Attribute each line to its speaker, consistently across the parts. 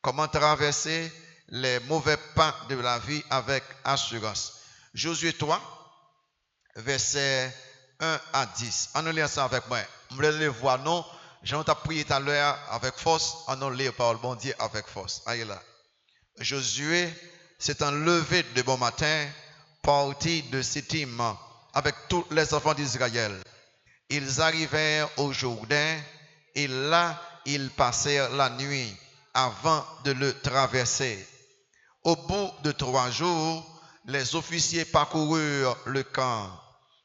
Speaker 1: Comment traverser les mauvais pas de la vie avec assurance. Josué 3, versets 1 à 10. On lit ça avec moi. On va le voir, non? Jean t'a prié tout à l'heure avec force. On lit la parole bon Dieu avec force. Aïe là. Josué s'étant levé de bon matin, parti de Sittim avec tous les enfants d'Israël. Ils arrivèrent au Jourdain et là, ils passèrent la nuit avant de le traverser. Au bout de 3 jours, les officiers parcoururent le camp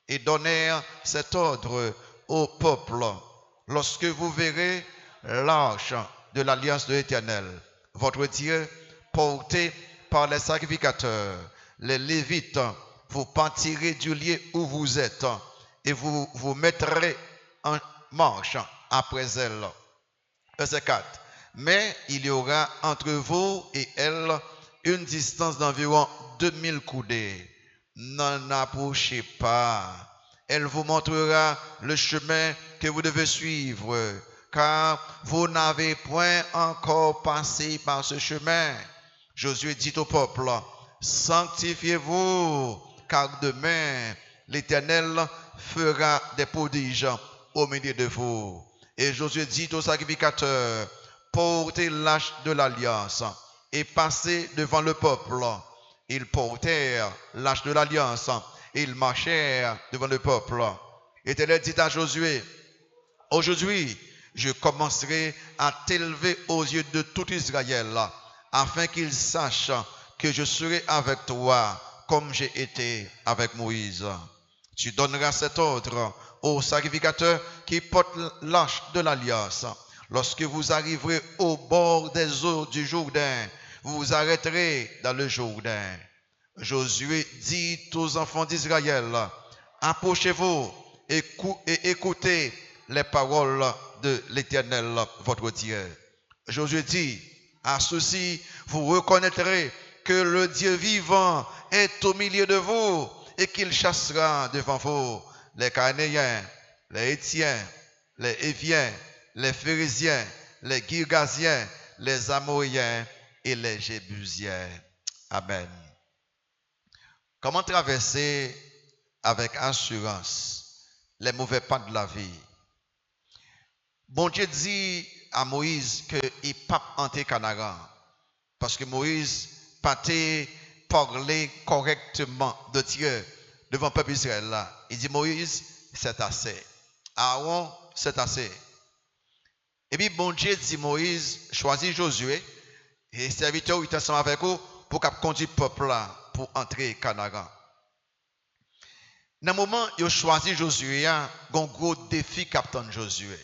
Speaker 1: et donnèrent cet ordre au peuple. Lorsque vous verrez l'arche de l'alliance de l'Éternel, votre Dieu, porté par les sacrificateurs, les Lévites, vous partirez du lieu où vous êtes et vous vous mettrez en marche après elle. Verset 4. Mais il y aura entre vous et elle une distance d'environ 2000 coudées. N'en approchez pas. Elle vous montrera le chemin que vous devez suivre, car vous n'avez point encore passé par ce chemin. Josué dit au peuple, sanctifiez-vous, car demain l'Éternel fera des prodiges au milieu de vous. Et Josué dit aux sacrificateurs, portez l'arche de l'alliance et passez devant le peuple. Ils portèrent l'arche de l'alliance et ils marchèrent devant le peuple. L'Éternel dit à Josué, aujourd'hui, je commencerai à t'élever aux yeux de tout Israël, afin qu'ils sachent que je serai avec toi comme j'ai été avec Moïse. Tu donneras cet ordre aux sacrificateurs qui portent l'arche de l'alliance. Lorsque vous arriverez au bord des eaux du Jourdain, vous vous arrêterez dans le Jourdain. Josué dit aux enfants d'Israël, approchez-vous et écoutez les paroles de l'Éternel, votre Dieu. Josué dit, à ceci, vous reconnaîtrez que le Dieu vivant est au milieu de vous et qu'il chassera devant vous les Cananéens, les Hétiens, les Éviens, les Phérésiens, les Girgasiens, les Amoréens et les Jébusiens. Amen. Comment traverser avec assurance les mauvais pas de la vie? Bon Dieu dit à Moïse qu'il ne peut pas entrer Canaan parce que Moïse n'a pas parlé correctement de Dieu devant le peuple Israël là. Il dit Moïse, c'est assez. Aaron, c'est assez. Et puis bon Dieu dit Moïse, choisis Josué et les serviteurs qui étaient ensemble avec vous pour conduire le peuple là pour entrer Canaan. Dans le moment où il a choisi Josué, il y a un gros défi capitaine Josué.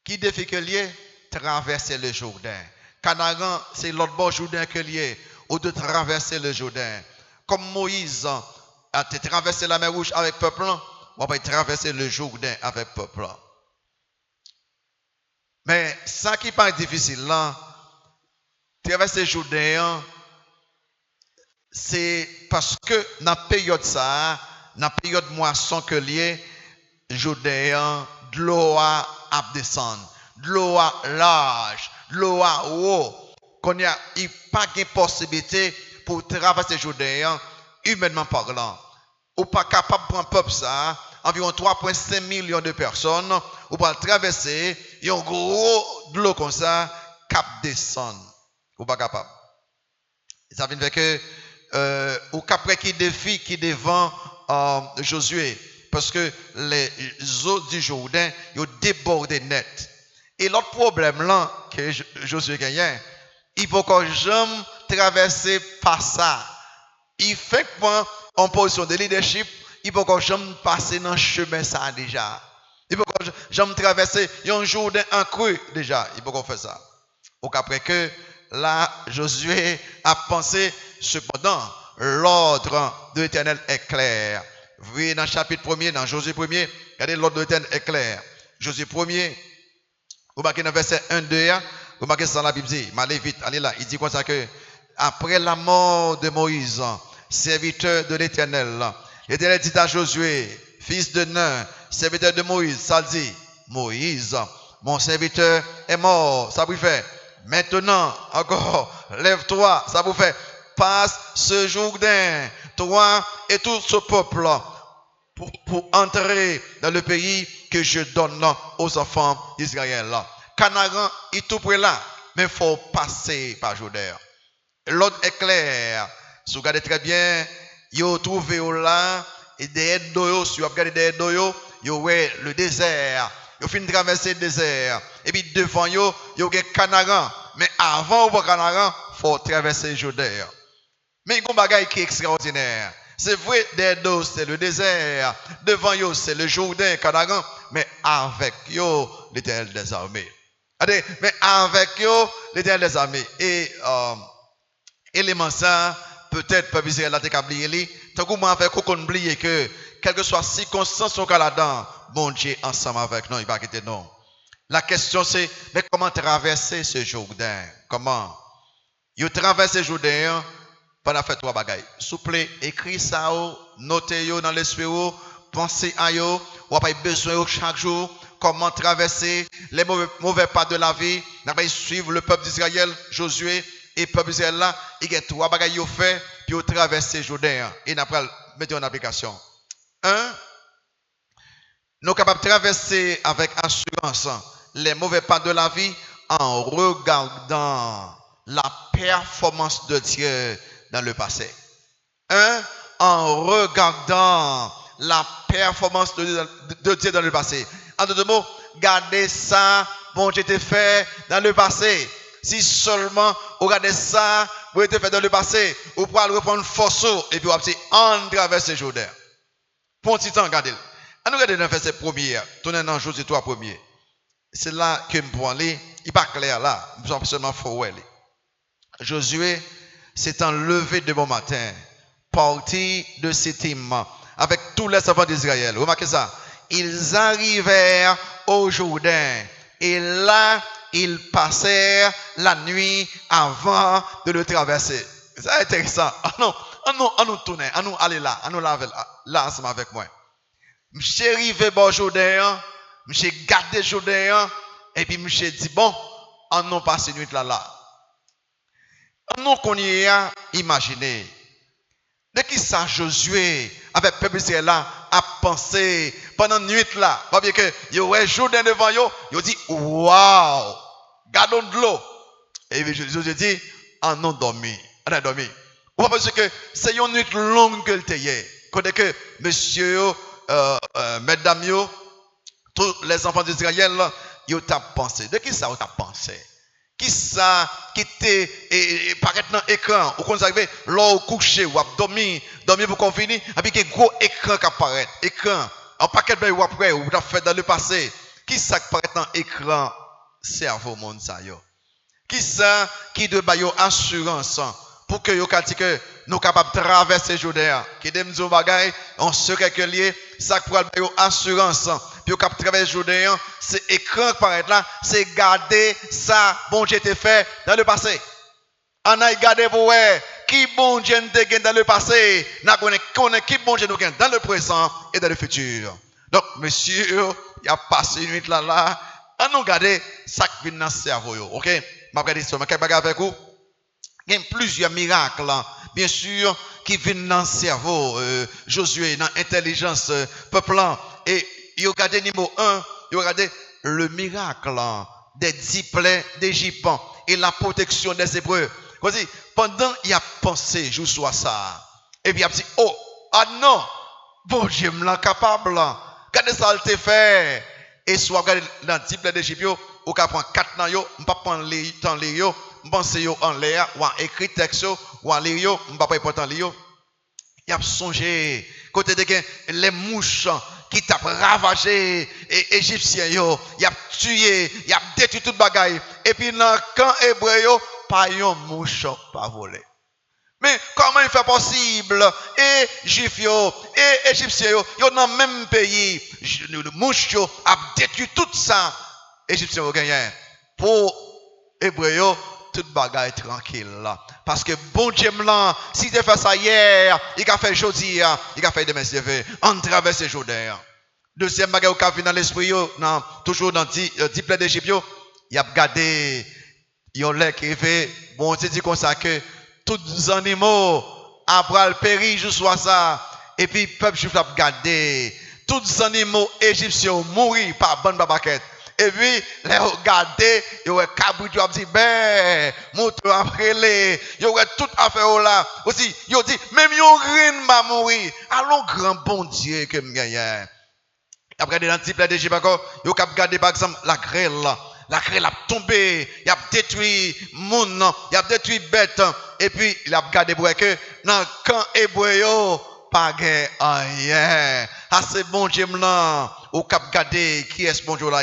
Speaker 1: Qui défi que lié? Traverser le Jourdain. Canaan, c'est l'autre bord Jourdain que lié, ou de traverser le Jourdain. Comme Moïse a traversé la mer Rouge avec le peuple, on va traverser le Jourdain avec le peuple. Mais ça qui paraît difficile là, traverser le Jourdain, c'est parce que dans la période ça, dans la période moisson que lié, Jourdain, de l'eau a descendre, de l'eau large, de l'eau haut, qu'on y a pas de possibilité pour traverser Jourdain humainement parlant. Ou pas capable de prendre peuple ça, environ 3,5 millions de personnes, ou pas traverser, il y a un gros de l'eau comme ça, cap descendre. Ou pas capable. Ça veut dire que ou qu'après qui défie qui devant Josué parce que les eaux du Jourdain ont débordé net. Et l'autre problème là que Josué gagne, il faut qu'on jamais traverser par ça. Il fait que en position de leadership, il faut qu'on jamais passer dans le chemin ça déjà. Il faut qu'on jamais traverser un Jourdain en creux déjà. Il faut qu'on fasse ça. Ou qu'après que là Josué a pensé cependant l'ordre de l'Éternel est clair. Vous voyez dans le chapitre 1er, dans Josué 1er, regardez l'ordre de l'Éternel est clair. Josué 1er, vous marquez dans verset 1-2, vous marquez ça dans la Bible, allez vite, allez là. Il dit quoi ça que après la mort de Moïse, serviteur de l'Éternel, l'Éternel dit à Josué, fils de Nun, serviteur de Moïse, ça dit, Moïse, mon serviteur est mort, ça vous fait, Maintenant, encore, lève-toi, ça vous fait, passe ce Jourdain, toi et tout ce peuple, pour entrer dans le pays que je donne aux enfants d'Israël. Canaan est tout près là, mais il faut passer par Jourdain. L'autre est clair. Si vous regardez très bien, vous trouvez là, et derrière d'oyo, si vous regardez derrière d'oyo, vous voyez le désert. Vous finissez de traverser le désert. Et puis devant vous, vous avez Canaan. Mais avant de Canaan, il faut traverser le Jourdain. Mais il y a un bagage qui est extraordinaire. C'est vrai, derrière d'oyo, c'est le désert. Devant vous, c'est le Jourdain, Canaan. Mais avec vous, l'Éternel des armées. Mais avec vous, l'Éternel des armées. Et élément ça, peut-être, peuple Israël a été oublié. Tant que moi, avec qu'on oublie que, quelle que soit la circonstance au Canada, bon Dieu, ensemble avec nous, il va quitter nous. La question c'est, mais comment traverser ce Jourdain? Comment? Vous traversez ce Jourdain pendant faire trois bagailles. S'il vous plaît, écris ça, notez dans l'esprit, pensez à vous, vous avez besoin chaque jour. Comment traverser les mauvais pas de la vie? Nous allons suivre le peuple d'Israël, Josué. Et le peuple d'Israël là, il y a trois bagages qu'ils ont fait, puis ils ont traversé Jourdain. Et nous allons mettre en application. Un, nous sommes capables de traverser avec assurance les mauvais pas de la vie en regardant la performance de Dieu dans le passé. Un, en regardant la performance de Dieu dans le passé. En d'autres mots, gardez ça, bon Dieu t'a fait dans le passé. Si seulement vous regardez ça, vous avez fait dans le passé, vous pouvez reprendre force et puis vous allez en traverser Jourdain. Pour un petit temps, regardez. On regarde dans le verset premier, tournez dans Josué 3 premier. C'est là que je peux aller, il n'est pas clair là, je suis seulement faux. Josué s'étant levé de bon matin, parti de Sittim, avec tous les enfants d'Israël. Remarquez ça. Ils arrivèrent au Jourdain et là, ils passèrent la nuit avant de le traverser. C'est intéressant. On nous tourner, on nous aller là, on nous laver là ensemble avec moi. Je suis arrivé au Jourdain, je suis gardé Jourdain, et puis je suis dit, bon, on nous passe une nuit là. On nous connaît, imaginez. De qui ça Josué, avec le peuple Israël là, a pensé pendant une nuit là, pas bien que il y aurait Jourdain devant eux, il dit, waouh, gardons de l'eau. Et puis Josué dit, on a dormi. On a dormi. Pourquoi? Parce que c'est une nuit longue que le tayé. Quand que monsieur, mesdames, tous les enfants d'Israël, ils ont pensé. De qui ça ont pensé? Qui ça qui était paraît dans l'écran? Ou quand vous arrivez, là vous couchez, ou dormir pour qu'on finisse, et puis il y a un gros écran qui apparaît. Écran, un paquet de ou après, ou vous avez fait dans le passé. Qui ça qui paraît dans l'écran? Cerveau, monde ça yo. Qui ça qui de bailler assurance pour que yo dit que nous capables de traverser Jourdain. Qui dem zo bagay, on serait que lié, ça qui pourra bailler assurance. Puis au cap traverser Jourdain, c'est écran qui paraît là, c'est garder ça bon Dieu t'a fait dans le passé. On a gardé pour qui bon Dieu nous gagne dans le passé, n'a connaît qui bon Dieu nous gagne dans le présent et dans le futur. Donc monsieur, il a passé une nuit là, on nous garder ça qui vient dans le cerveau, OK? Je vais regarder seulement quelques bagages avec vous. Il y a plusieurs miracles, bien sûr, qui viennent dans le cerveau, Josué, dans l'intelligence, peuple. Et il regardez numéro 1, il regardez le miracle des 10 plaies d'Égypte et la protection des Hébreux. Pendant il a pensé, je sois ça. Et puis il a dit, oh, ah non, bon Dieu me l'a capable. Regardez ça, il t'a fait. Et soit regardez dans 10 plaies d'Égypte, ou qu'à prendre 4 ans, on ne peut pas prendre les temps, on pense en l'air, ou en écrit texte, ou en lire, on ne peut pas prendre lire. Il a songé, côté de les mouches qui t'a ravagé, et Égyptiens, il a tué, il a détruit toute bagaille. Et puis dans le camp hébreu, pas une mouche pas volé. Mais comment il fait possible? Et Juifs, et Égyptiens, ils dans le même pays, les mouches ont détruit tout ça. Égyptiens ont gagné. Pour Hébreux, toute bagaille tranquille. Parce que bon Dieu, si tu fait ça hier, il a fait aujourd'hui, il a fait demain, c'est fait. On traverse le Jourdain. Deuxième bagaille qui a vu dans l'esprit, toujours dans 10 plaies d'Égypte, il a gardé Yon lè qui fait, bon, c'est dit comme ça que tous les animaux, après le péri, je sois ça, et puis peuple juif l'a gardé. Tous les animaux égyptiens mourir par bonne babaquette. Et puis, les regarder, ils ont cabri, ils ont dit, ben, montre après les, ils ont tout affaire là. Aussi, ils ont dit, même yon rien va mourir. Allons, grand bon Dieu, que m'gagne. Après, dans le type d'Égypte encore, ils ont gardé par exemple la grêle. La grêle a tombé, il a détruit monde, il a détruit bête. Et puis, il a gardé pour que dans le camp hébreu, pas de rien. Ah, c'est bon Dieu là, ou cap garder qui est ce bon Dieu là.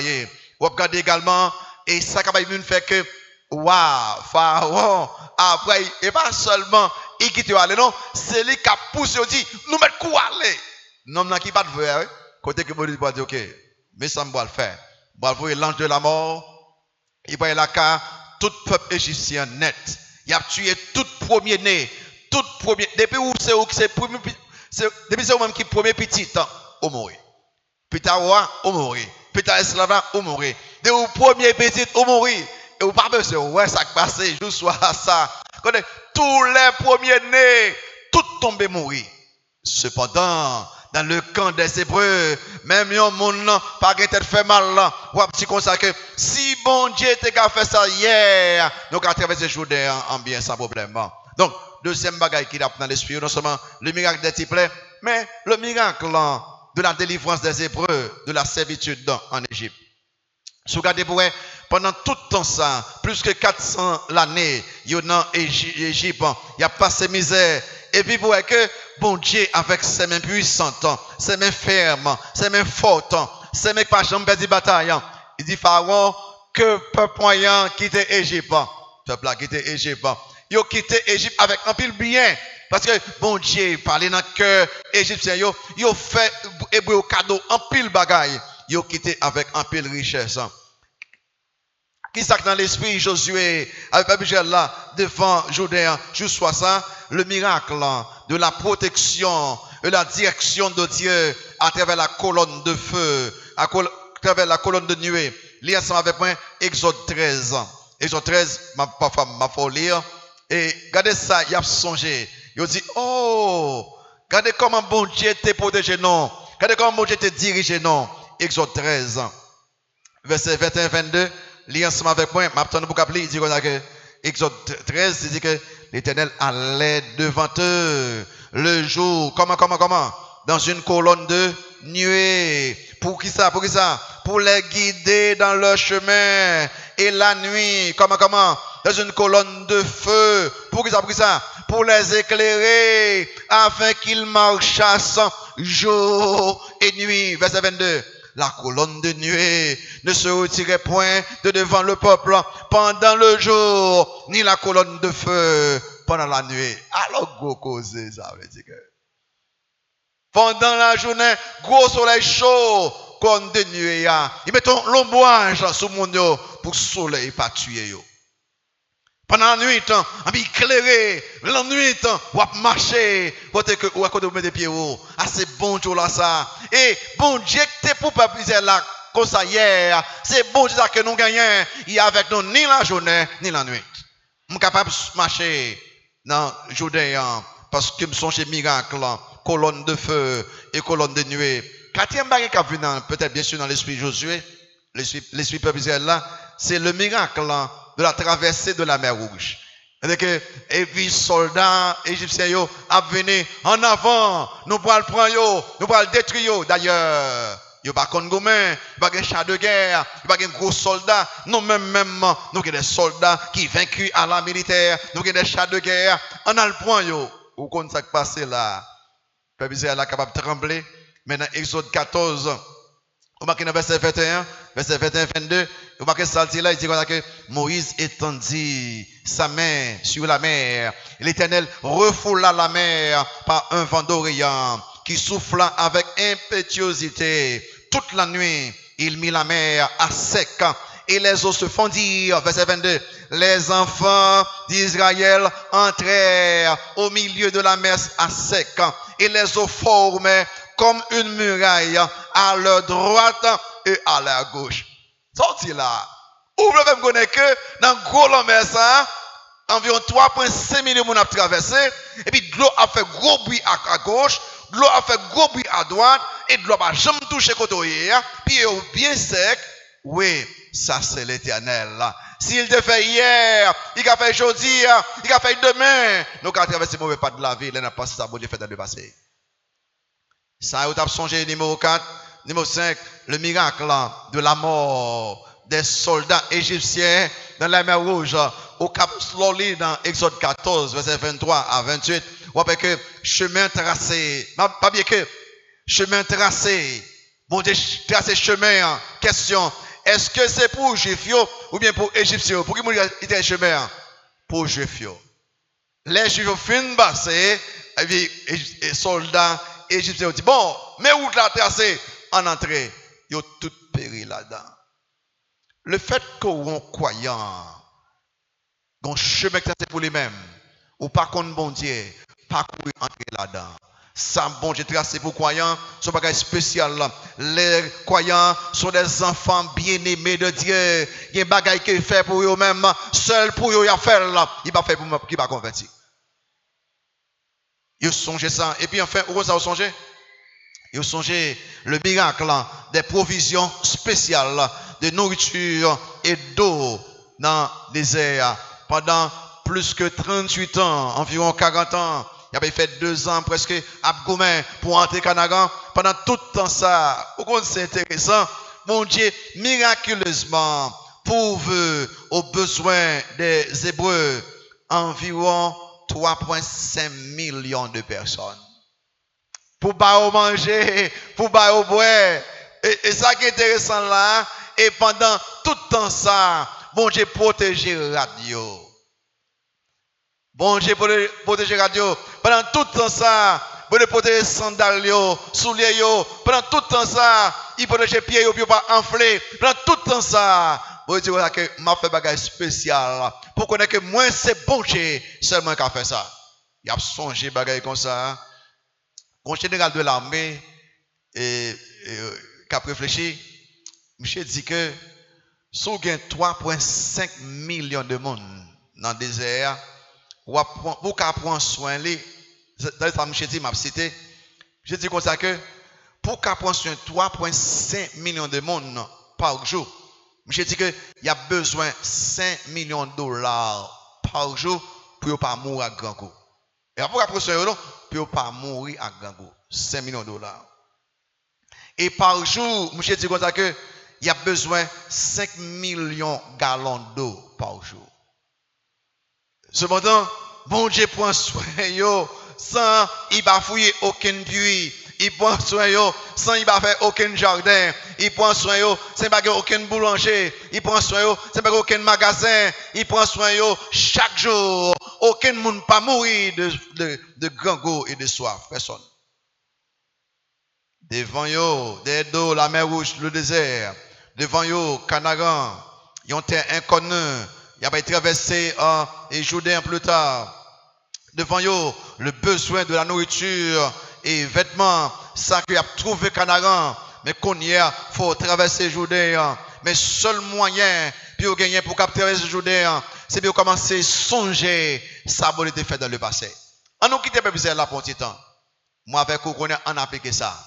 Speaker 1: Ou cap garder également, et ça qui va faire que, waouh, Pharaon, après, et pas seulement, il quitte aller, non, c'est lui qui a poussé, il dit, nous mettons quoi aller. Non, non, qui pas de vrai, côté que bon Dieu va dire, ok, mais ça me va le faire. Va voir l'ange de la mort, il va la car tout peuple égyptien net. Il a tué tout premier-né, tout premier, depuis où c'est premier. Depuis c'est même qui premier petit temps, au mourir. Putain roi, au mourir. Putain esclave, au mourir. Dès au premier petit, au mourir. Et vous pas besoin, ouais, ça passe, je sois ça. Tous les premiers-nés, tout tombé mourir. Cependant, dans le camp des Hébreux, même yon moun nan, pas gen tête fait mal là, ou petit comme ça que, si bon Dieu te ka fait ça hier, nous ka traverser Jourdain en bien sans problème. Donc, deuxième bagaille qui a dans l'esprit, non seulement le miracle des triplets, mais le miracle de la délivrance des Hébreux, de la servitude en Égypte. Si vous regardez pour pendant tout le temps ça, plus que 400 l'année, il y a dans Égypte, il y a passé misère. Et puis pour que bon Dieu, avec ses mains puissantes, ses mains fermes, ses mains fortes, ses mains pas jamais perdre bataille, il dit Pharaon que peuple moyen quitte Égypte. Peuple a quitté Égypte. Il a quitté Égypte avec un pile bien. Parce que bon Dieu, parlé dans le cœur égyptien, il a fait hébreu cadeau en pile bagaille. Il a quitté avec un pile richesse. Qui s'est dans l'esprit Josué avec le peuple là devant Jourdain jusqu'à ça le miracle de la protection et la direction de Dieu à travers la colonne de feu, à travers la colonne de nuée. Lire ensemble avec moi Exode 13. Exode 13, parfois m'a faut lire et regardez ça, il a songé. Il dit oh, regardez comment bon Dieu te protégé non. Regardez comment bon Dieu te dirigé non. Exode 13 verset 21 22. Lis ensemble avec moi, m'attends pour appeler, il dit que Exode 13, il dit que l'Éternel allait devant eux le jour, comment, dans une colonne de nuée. Pour qui ça? Pour les guider dans leur chemin. Et la nuit, comment, dans une colonne de feu. Pour qui ça? Pour les éclairer, afin qu'ils marchassent jour et nuit. Verset 22. La colonne de nuée ne se retirait point de devant le peuple pendant le jour, ni la colonne de feu pendant la nuit. Alors, gros cause, ça veut dire que pendant la journée, gros soleil chaud, colonne de nuée, ils mettent l'ombrage sur mon dos pour le soleil pas tuer. Pendant la nuit, on va éclairer. La nuit, on va marcher. Côté que ou à côté de mettre des pieds haut. Ah, c'est bon Dieu là ça. Et bon Dieu que t'es pour peuple là comme ça hier. C'est bon Dieu que nous gagnons. Il y a avec nous ni la journée ni la nuit. Je suis capable de marcher dans le Jourdain parce que me sont chez miracle, colonne de feu et colonne de nuée. Quatrième bagage qui a vu peut-être bien sûr dans l'esprit Josué, l'esprit peuple là, c'est le miracle de la traversée de la mer Rouge. Et puis, soldats égyptiens a venu en avant, nous pourrons le prendre, nous pourrons le détruire. D'ailleurs, il n'y a pas de gourmet, il n'y a pas de chars de guerre, il n'y a pas de gros soldats. Nous, même, nous avons des soldats qui vaincus à la militaire, nous avons des chars de guerre. On a le point, où qu'on s'est passé là. Le peuple Israël est capable de trembler. Maintenant, Exode 14. Vous marquez dans verset 21, verset 21-22, vous marquez ça là, il dit que Moïse étendit sa main sur la mer. L'Éternel refoula la mer par un vent d'Orient qui souffla avec impétuosité. Toute la nuit, il mit la mer à sec et les eaux se fondirent. Verset 22, les enfants d'Israël entrèrent au milieu de la mer à sec et les eaux formaient comme une muraille à leur droite et à leur gauche. Sorti là. Ou vous pouvez connaître que dans le gros mer ça, environ 3,5 millions de monde a traversé, et puis de l'eau a fait gros bruit à gauche, de l'eau a fait gros bruit à droite, et de l'eau n'a jamais touché côté, puis il est bien sec. Oui, ça c'est l'Éternel. S'il te fait hier, il a fait aujourd'hui, il a fait demain, nous avons traversé le mauvais pas de la vie, il n'a pas ça, bon Dieu fait dans le passé. Ça, vous avez songé numéro 4, numéro 5, le miracle de la mort des soldats égyptiens dans la mer Rouge, au Cap Slowly dans Exode 14, verset 23 à 28. Vous voyez que chemin tracé, pas bien que chemin tracé, bon Dieu tracé chemin, question, est-ce que c'est pour Juifs ou bien pour Égyptiens? Pour qui il était un chemin? Pour Juifs. Les Juifs fin passé, et puis les soldats égyptiens ont dit, bon, mais où la tracé en entrée? Ils ont tout péri là-dedans. Le fait qu'on croyant, qu'on chemin tracé pour lui-même, ou pas contre bon Dieu, pas courir entrer là-dedans. Ça, bon Dieu tracé pour croyants, c'est un bagage spécial. Les croyants sont des enfants bien-aimés de Dieu. Il y a un bagage qu'ils font pour eux-mêmes, seul pour eux, il a fait là. Il va faire pour moi, qui va convertir. Ils songent ça. Et puis enfin, où ça vous songez? Ils songez le miracle des provisions spéciales de nourriture et d'eau dans le désert pendant plus que 38 ans, environ 40 ans. Il avait fait 2 ans presque à Goumen pour entrer au Canada. Pendant tout le temps ça, c'est intéressant. Mon Dieu, miraculeusement, pourvu aux besoins des Hébreux, environ 3,5 millions de personnes. Pour pas manger, pour pas boire. Et ça qui est intéressant là, et pendant tout le temps ça, bon Dieu protéger la radio. Bon Dieu protéger la radio. Pendant tout le temps ça, bon Dieu protéger sandales, souliers, pendant tout le temps ça, il protège les pieds, pour pas enfler. Pendant tout le temps ça, bon Dieu que m'a fait bagage spécial pour connaître que moi c'est bon Dieu seulement qui a fait ça. Il a songé bagage comme ça. Mon général de l'armée qui a réfléchi, monsieur dit que si vous avez 3,5 millions de monde dans le désert, vous pouvez prendre soin de lui. Ça, monsieur dit, m'a cité. Je dis comme ça que pour prendre soin de 3,5 millions de monde par jour, monsieur dit qu'il y a besoin de 5 millions de dollars par jour pour ne pas mourir à grand coup. Et après, prendre soin de lui, pour ne pas mourir à grand coup. 5 millions de dollars. Et par jour, monsieur dit comme ça que il y a besoin de 5 millions de gallons d'eau par jour. Cependant, bon Dieu prend soin yo sans il va fouiller aucun puits. Il prend soin yo sans il va faire aucun jardin. Il prend soin yo sans pas aucun boulanger. Il prend soin yo sans pas aucun magasin. Il prend soin yo chaque jour. Aucun monde pas mourir de grand goût et de soif. Personne. Devant yo, des dos, la mer Rouge, le désert. Devant yo, Canaran. Ils ont été inconnus. Il a traversé et Jourdain plus tard. Devant eux, le besoin de la nourriture et vêtements, ça qu'il a trouvé Canaran. Mais qu'on y a, faut traverser Jourdain. Mais seul moyen pour gagner pour traverser Jourdain, c'est de commencer à songer ça a été fait dans le passé. On nous quitte le là pour un petit temps. Moi avec vous, on a appliqué ça.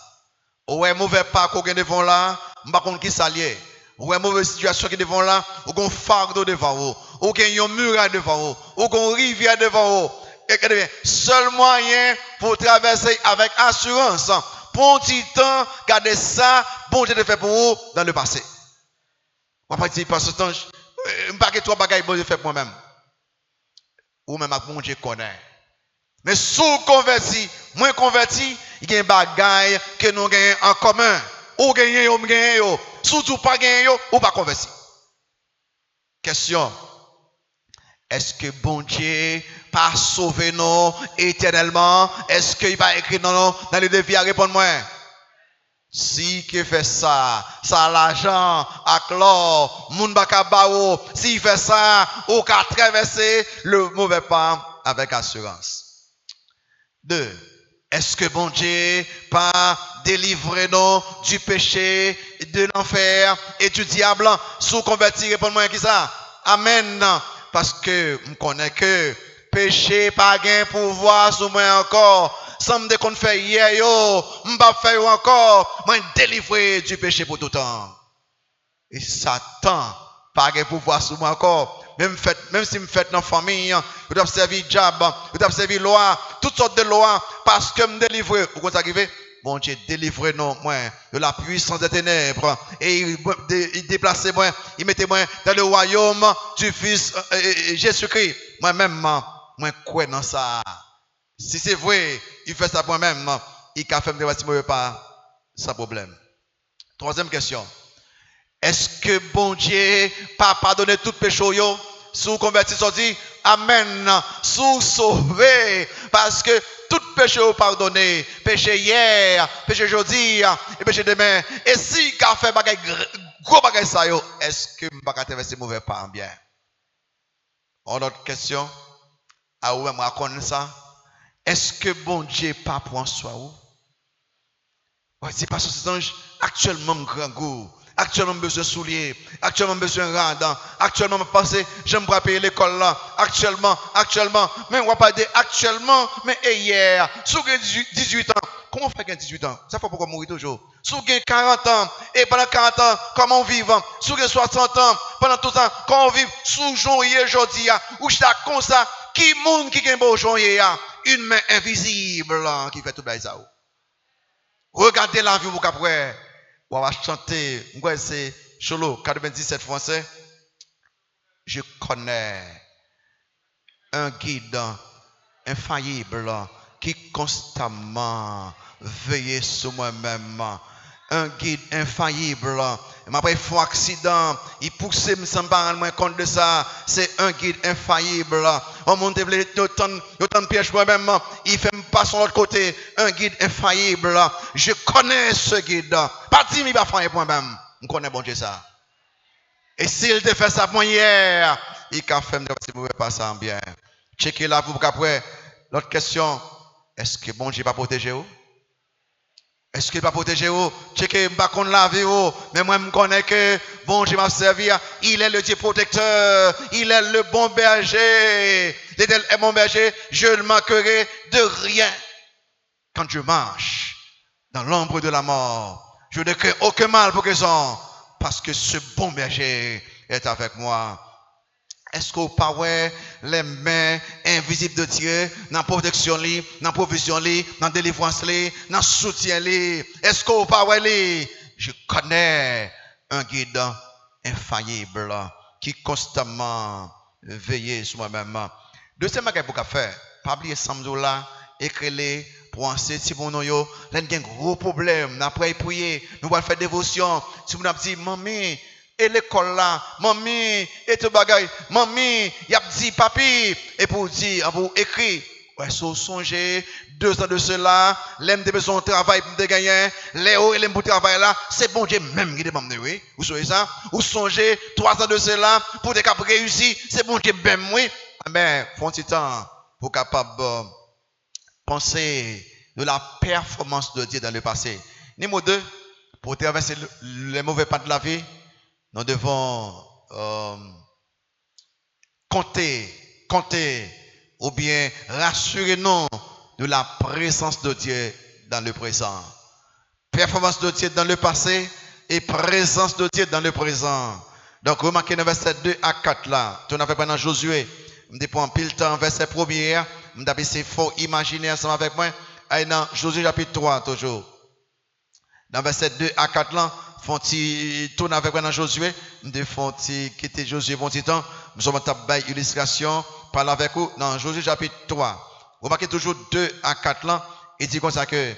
Speaker 1: Ouais, mauvais pas qu'on gagne devant là, m'pas contre qui s'allier. Ouais, mauvaise situation qui devant là, ou qu'on fardeau devant vous, ou qu'on y a un mur devant vous, ou qu'on rivière devant vous. Et seul moyen pour traverser avec assurance, pour un petit temps, gardez ça, bon Dieu te fait pour vous dans le passé. On va dire, parce que je ne pas que trois bagages bon Dieu fait pour moi-même. Ou même bon Dieu connaît. Mais sous converti, moins converti, il y a un bagage que nous gagnons en commun. Ou gagnez, ou gagnez. Surtout pas gagner ou pas converti. Question. Est-ce que bon Dieu pas sauver nous éternellement? Est-ce qu'il va écrire dans les défis à répondre moi? Si qui fait ça, ça l'argent, à l'or, moun baka bao, s'il fait ça, ou qu'à traverser le mauvais pas avec assurance. 2. Est-ce que bon Dieu pas délivrer nous du péché, de l'enfer et du diable? Sous convertir, répondez-moi qui ça? Amen. Parce que je connais que péché pas gain pouvoir sur moi encore. Sans me qu'on fait hier, yo, je pas faire encore. Moi délivrer du péché pour tout temps. Et Satan pas gain pouvoir sur moi encore. Même si je fais dans la famille, je dois servir diable, je dois servir loi, toutes sortes de lois, parce que me délivrer. Vous comprenez arriver? Bon Dieu, délivrez nous moi de la puissance des ténèbres. Et il déplace moi, il mettait moi dans le royaume du Fils Jésus-Christ. Moi-même, moi crois dans ça. Si c'est vrai, il fait ça pour moi-même. Il a fait me pas sans problème. Troisième question. Est-ce que bon Dieu pas pardonné tout péché yo? Sous converti dit amen, sous sauvé, parce que tout péché est pardonné, péché hier, péché aujourd'hui et péché demain. Et si qu'a fait bagay gros bagay ça yo, est-ce que m'pa traverser mauvais pas bien? On a autre question. Ah ouais, moi connais ça. Est-ce que bon Dieu pas prend soin ou? Ouais, c'est pas ce ange actuellement grand goût. Actuellement, besoin de souliers. Actuellement, besoin de radans. Actuellement, je pense j'aime pas payer l'école là. Actuellement. Mais on va pas dire actuellement, mais hier. Sous 18 ans. Comment on fait 18 ans? Ça fait pourquoi mourir toujours. Sous 40 ans. Et pendant 40 ans, comment on vit? Sous 60 ans. Pendant tout ça, comment on vit? Sous journée aujourd'hui. Ou je comme ça. Qui monde qui gagne beau journée? Une main invisible qui fait tout ça. Regardez la vie, vous après. On va chanter, c'est Cholo 97 français. Je connais un guide infaillible qui constamment veille sur moi-même. Un guide infaillible. Après, il faut accident. Il pousse, me semble pas rendre compte de ça. C'est un guide infaillible. On monte autant piège moi-même. Il fait me passer sur l'autre côté. Un guide infaillible. Je connais ce guide. Pas dit, mais il va faire un point même. Je connais bon Dieu ça. Et s'il te fait ça pour hier, il a fait me dire si vous ne pas ça bien. Checkez là pour après. L'autre question. Est-ce que bon Dieu va protéger vous? Est-ce qu'il va protéger vous? Checkez, je ne la vie, mais moi, je connais que bon Dieu m'a servi. Il est le Dieu protecteur. Il est le bon berger. L'Éternel est mon berger. Je ne manquerai de rien. Quand je marche dans l'ombre de la mort, je ne crains aucun mal pour que ça. Parce que ce bon berger est avec moi. Est-ce que vous parlez les mains invisibles de Dieu dans la protection, dans la provision, dans la délivrance, dans le soutien? Est-ce que vous parlez? Je connais un guide infaillible qui constamment veille sur moi-même. Deuxième chose pour faire, pas oublier samedi là, écrire pour en si bon yo, là il y a un gros problème. Après prier, nous allons faire dévotion. Si vous avez dit maman, et l'école là, mamie, et tout bagaille, mamie, y a dit papi, et pour dire, pour écrire, ouais, so songer 2 ans de cela, l'aime de besoin de travail pour te gagner, Léo et l'aime pour travail là, c'est bon Dieu même qui demande, oui, vous savez ça, ou songer 3 ans de cela, pour te cap réussir, c'est bon Dieu même, oui, mais, font petit temps, pour capable penser de la performance de Dieu dans le passé. Numéro 2, pour traverser les mauvais pas de la vie, nous devons compter ou bien rassurer-nous de la présence de Dieu dans le présent. Performance de Dieu dans le passé et présence de Dieu dans le présent. Donc, remarquez le verset 2 à 4 là. Tu n'avais pas dans Josué. Je prends pile temps, verset 1er. C'est fort imaginer ensemble avec moi. Et dans Josué chapitre 3 toujours. Dans verset 2 à 4 là. Font-ils tourner avec moi dans Josué, nous font-ils quitter Josué bon petit temps, nous sommes en illustration, parle avec vous dans Josué chapitre 3. Vous remarquez toujours 2 à 4 là, il dit comme ça que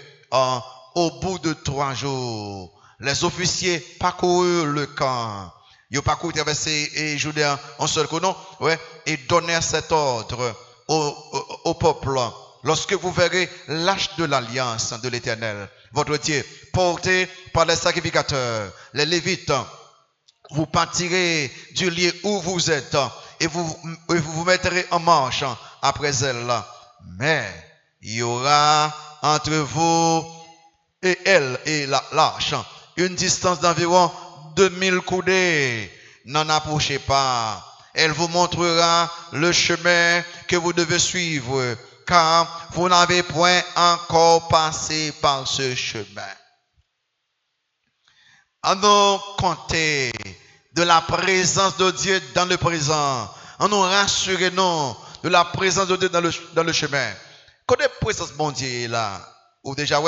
Speaker 1: au bout de 3 jours, les officiers parcoururent le camp. Ils ont parcouru traversé et Jourdain en seul coup, non? Ouais, et donnèrent cet ordre au peuple. Lorsque vous verrez l'arche de l'alliance de l'Éternel, votre Dieu, porté par les sacrificateurs, les Lévites, vous partirez du lieu où vous êtes et vous mettrez en marche après elle. Mais il y aura entre vous et elle et l'arche une distance d'environ 2000 coudées. N'en approchez pas. Elle vous montrera le chemin que vous devez suivre, car vous n'avez point encore passé par ce chemin. Allons compter de la présence de Dieu dans le présent. En nous rassurons de la présence de Dieu dans le chemin. Quand la présence de Dieu est là, ou déjà,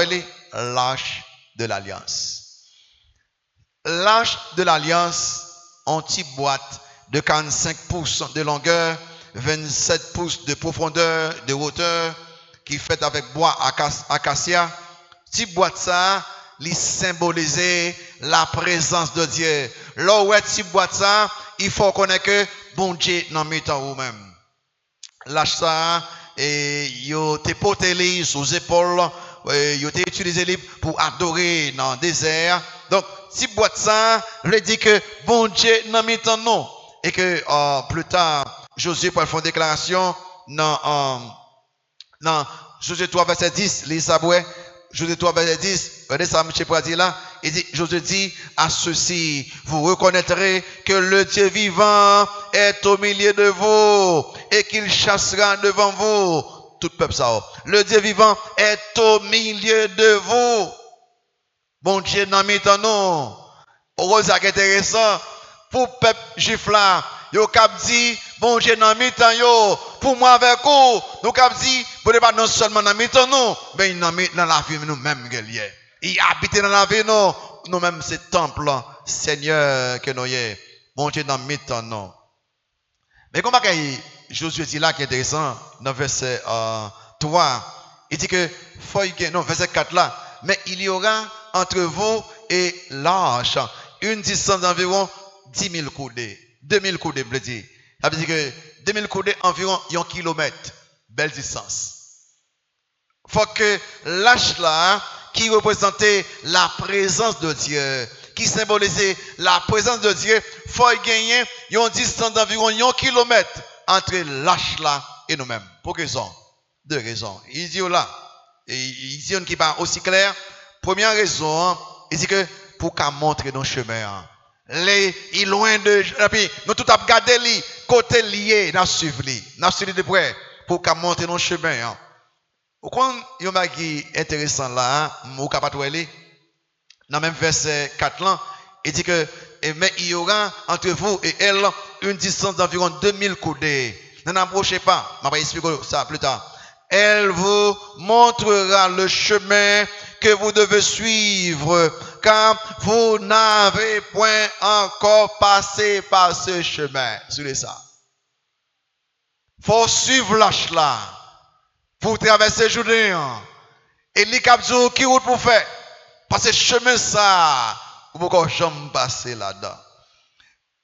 Speaker 1: l'arche de l'alliance. L'arche de l'alliance, en petite boîte de 45 pouces de longueur, 27 pouces de profondeur, de hauteur, qui est faite avec bois acacia. Petite boîte ça, il symbolisait la présence de Dieu. Là où est petite boîte ça, il faut connaître que bon Dieu n'en met en vous-même. L'arche ça, et yo te porté sous épaules, yo te utilisé pour adorer dans le désert. Donc, si boîte ça, je dis que bon Dieu n'en met en nous. Et que plus tard, Josué pour faire une déclaration dans Josué 3 verset 10, les sabouets, Josué 3 verset 10, regardez ça, M. Pradi là, il dit, Josué dit, à ceci, vous reconnaîtrez que le Dieu vivant est au milieu de vous et qu'il chassera devant vous tout peuple ça. Le Dieu vivant est au milieu de vous. Bon Dieu n'a mis en nous. Pour ça qui est intéressant, pour le peuple juif là, yo cap dit, bon Dieu n'a mis en yo. Pour moi avec vous, nous cap dit, pour ne pas non seulement n'a mis en nous, mais il n'a mis dans la vie nous-mêmes. Il habite dans la vie nous-mêmes, c'est temple, Seigneur que nous y bon Dieu n'a mis en nous. Mais comment Josué dit là qui est intéressant, dans verset 3, il dit que, non, verset 4 là, mais il y aura entre vous et l'arche une distance d'environ 10 000 coudées. 2000 coudées, je veux dire. Ça veut dire que 2000 coudées, environ 1 kilomètre. Belle distance. Il faut que l'arche là, qui représentait la présence de Dieu, qui symbolisait la présence de Dieu, il faut gagner une distance d'environ 1 kilomètre entre l'arche là et nous-mêmes. Pour quelle raison? Deux raisons. Il dit là, et il dit une qui pas aussi clair. Première raison, il dit que pour qu'à montrer nos chemins. Les loin de puis nous tout a garder li côté lié n'a suivre de près pour qu'à montrer nos chemins. Au quand il y a qui intéressant là, ou capable aller dans même verset 4 là, il dit que mais il y aura entre vous et elle une distance d'environ 2000 coudées. Ne n'approchez pas, je vais expliquer ça plus tard. Elle vous montrera le chemin que vous devez suivre, car vous n'avez point encore passé par ce chemin. Suivez ça. Faut suivre l'arche là pour traverser Jourdain. Et les captures qui route pour faire. Parce que chemin ça, vous pouvez jamais passer là-dedans.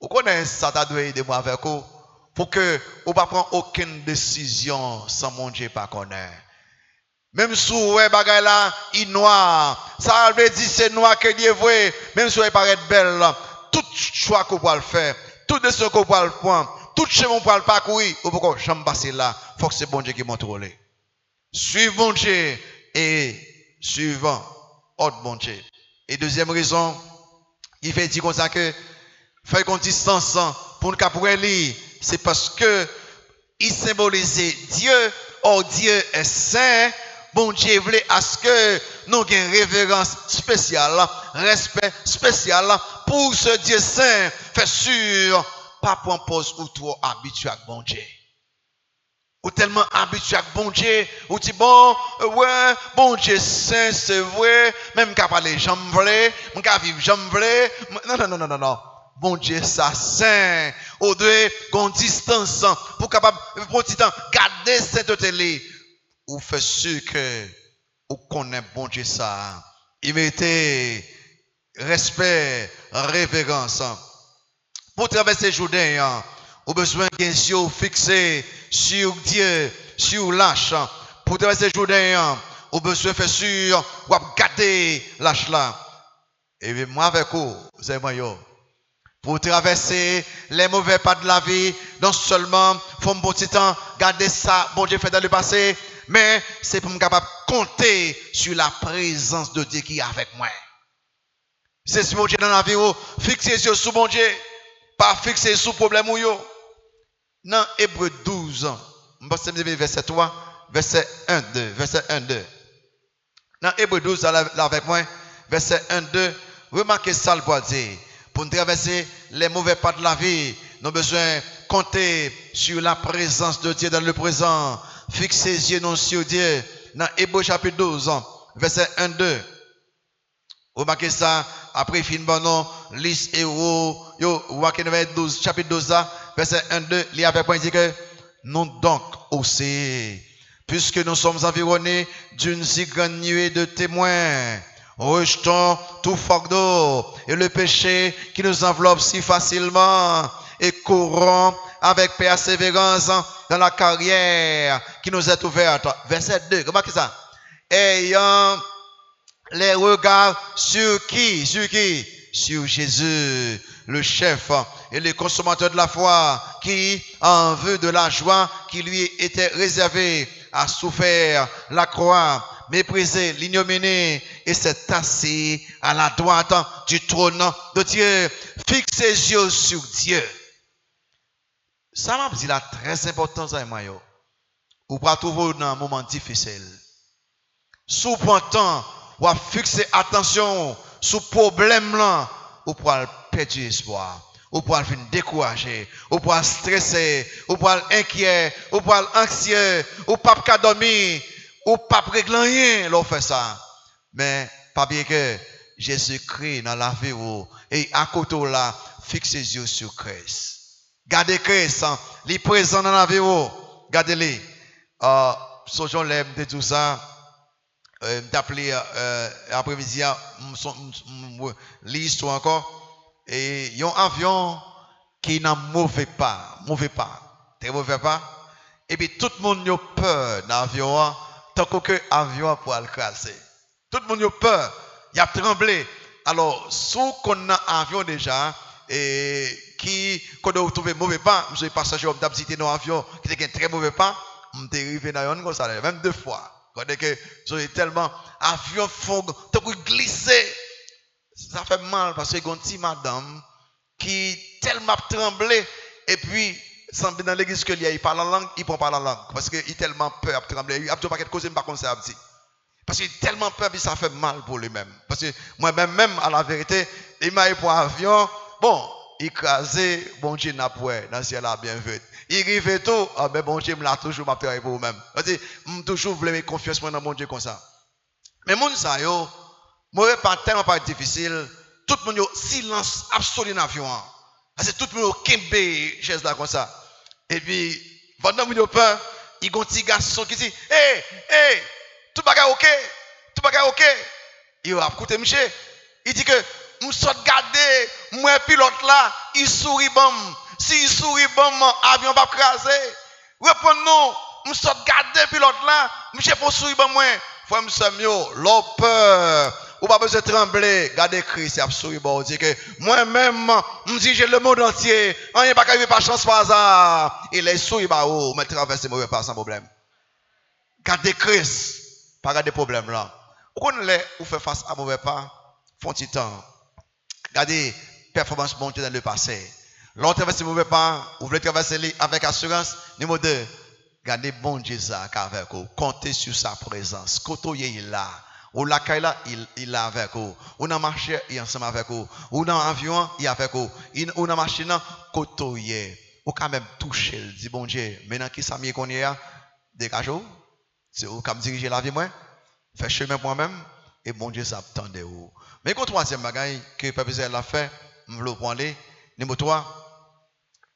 Speaker 1: Vous connaissez ça, ça doit aider moi avec vous. Pour que vous ne preniez aucune décision sans mon Dieu pas connaître. Même si vous bagay là, il noir, ça veut dire c'est noir que Dieu voit, même si vous paraît belle, tout choix que vous pouvez faire, toute décision que vous pouvez prendre, tout chemin que vous pouvez parcourir, vous ne pouvez jamais passer là, il faut que c'est bon Dieu qui contrôle. Suivez bon Dieu et suivant autre bon Dieu. Et deuxième raison, il fait dire comme ça que faire une distance pour nous capourer, c'est parce que il symbolisait Dieu, or Dieu est saint. Bon Dieu voulait à ce que nous ayons une révérence spéciale, respect spécial pour ce Dieu saint. Fait sûr, pas pour pause ou trop habitué avec bon Dieu. Ou tellement habitué avec bon Dieu, ou dit bon, ouais, bon Dieu saint, c'est vrai, même qu'à parler, j'en voulais, même qu'à vivre, j'en voulais. Non. Bon Dieu, ça saint. Au deux, qu'on distance, pour capable, pour petit temps, garder cette télé. Ou fait sûr que ou connaît bon Dieu ça. Il mettait respect, révérence. Pour traverser Jourdain, ou besoin d'un yeux fixé sur Dieu, sur l'arche. Pour traverser Jourdain, ou besoin faire sûr ou garder l'arche là. Et moi avec vous, c'est moi yo. Pour traverser les mauvais pas de la vie, non seulement faut un bon petit temps garder ça, bon Dieu fait dans le passé. mais c'est pour me capable de compter sur la présence de Dieu qui est avec moi. C'est ce mon Dieu dans la vie, fixer sur mon Dieu, pas fixer sur le problème ou yo. Dans Hébreu 12, verset 3, verset 1, 2, verset 1, 2. Dans Hébreu 12, là avec moi, verset 1, 2, remarquez ça le pour dire. Pour traverser les mauvais pas de la vie, nous avons besoin de compter sur la présence de Dieu dans le présent. Fixez les yeux non sur Dieu. Dans Hébreu chapitre 12, verset 1, 2. Remarquez ça, après film bon liste héros, remarquez chapitre 12, verset 1, 2, il y avait point dit que nous donc aussi, puisque nous sommes environnés d'une si grande nuée de témoins, rejetons tout fardeau et le péché qui nous enveloppe si facilement et courons avec persévérance dans la carrière qui nous est ouverte. Verset 2, remarquez ça. Ayant les regards sur qui? Sur Jésus, le chef et le consommateur de la foi, qui, en vue de la joie qui lui était réservée, a souffert la croix, méprisé l'ignominie et s'est assis à la droite du trône de Dieu. Fixe ses yeux sur Dieu. Ça m'a dit là très important, ça, moi. Ou pas trouver dans un moment difficile. Sous temps, ou à fixer attention sur le problème là, ou pour perdre espoir, ou pour venir décourager, ou pour stresser, ou pour inquiet, ou pour anxieux, ou pas dormir, ou pas régler rien, l'on fait ça. Mais pas bien que Jésus-Christ dans la vie et à côté là, fixez les yeux sur Christ. Gardez Christ, il est présent dans la vie. Gardez-le. Ce jour-là, de tout ça, m'appelé après-midi, l'histoire encore. Et un avion qui n'a mauvais pas, très mauvais pas. Et puis tout le monde a peur dans l'avion, tant que l'avion pour le craser. Tout le monde a peur, il a tremblé. Alors, si on a un avion déjà, et qui, quand on trouve mauvais pas, je suis passager, on a visité dans l'avion qui était très mauvais pas, on est arrivé dans l'avion comme ça, même 2 fois. Quand que j'ai tellement avion fond, tant que glisser, ça fait mal parce que y a une petite madame qui tellement tremblé et puis semble dans l'église que il parle en langue, il prend pas la langue parce que il tellement peur de trembler, il a pas quelque chose par contre ça dit. Parce qu'il tellement peur puis ça fait mal pour lui-même. Parce que moi-même à la vérité, il m'a pour avion, bon, écrasé, bon Dieu n'a pas dans le ciel là bien vu. Il arrive tout, ah ben bon Dieu me l'a toujours m'a travaillé pour vous-même. Parce que toujours voulais confiance dans mon Dieu comme ça. Mais mon ça yo, moi pas tellement pas difficile, tout le monde yo silence absolu dans l'avion. Parce que tout le monde kembe chaise là comme ça. Et puis pendant que yo peur, il y a un petit garçon qui dit hey, tout bagay OK, tout bagay OK. Il a écouté monsieur, il dit que me saute garder moi pilote là, il sourit bon. Si il sourit bon, avion pas craser. Répondez-nous, me saute garder pilote là, monsieur pour sourire bon moi. Faut me semio, l'eau peur. Ou pas besoin de trembler, gardez Christ, il a souri bon, dit que moi-même, me dis j'ai le monde entier, rien pas qu'arriver par chance par hasard. Il est souri bah oh, mais traverser mauvais pas sans problème. Gardez Christ, pas garder problème là. Ou connaissez ou fait face à mauvais pas, font petit temps. Gardez performance montée dans le passé. L'on traverse mauvais pas, vous voulez traverser avec assurance. Numéro 2, gardez bon Dieu avec vous. Comptez sur sa présence. Côtoyez il là. Ou la caille là, il est avec vous. Ou dans marché, il est ensemble avec vous. Ou dans avion, il est avec vous. Ou dans machine, côtoyez. Ou quand même toucher, dit bon Dieu, maintenant qui s'est mis qu'on y a, dégagez-vous. C'est où comme diriger la vie moi. Fait chemin pour moi-même et bon Dieu ça attendait vous. Mais quand troisième bagaille que peuple Israël a fait, nous voulons prendre numéro 3.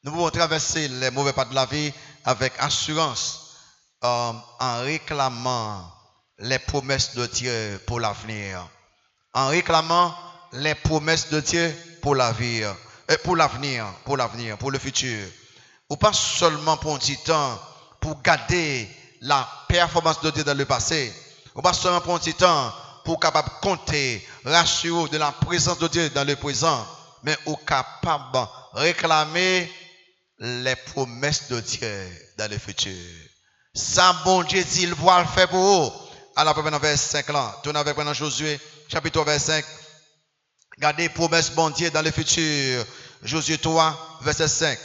Speaker 1: Nous pouvons traverser les mauvais pas de la vie avec assurance en réclamant les promesses de Dieu pour l'avenir. En réclamant les promesses de Dieu pour l'avenir, pour le futur. Ou pas seulement pour un petit temps, pour garder la performance de Dieu dans le passé. Ou pas seulement pour un petit temps, pour capable compter, rassurer de la présence de Dieu dans le présent, mais ou capable réclamer les promesses de Dieu dans le futur. Ça, bon Dieu dit, il va le faire pour vous. Alors, dans verset 5 là, tournez avec moi dans Josué, chapitre 3, verset 5. Regardez, promesse bon Dieu dans le futur. Josué 3, verset 5.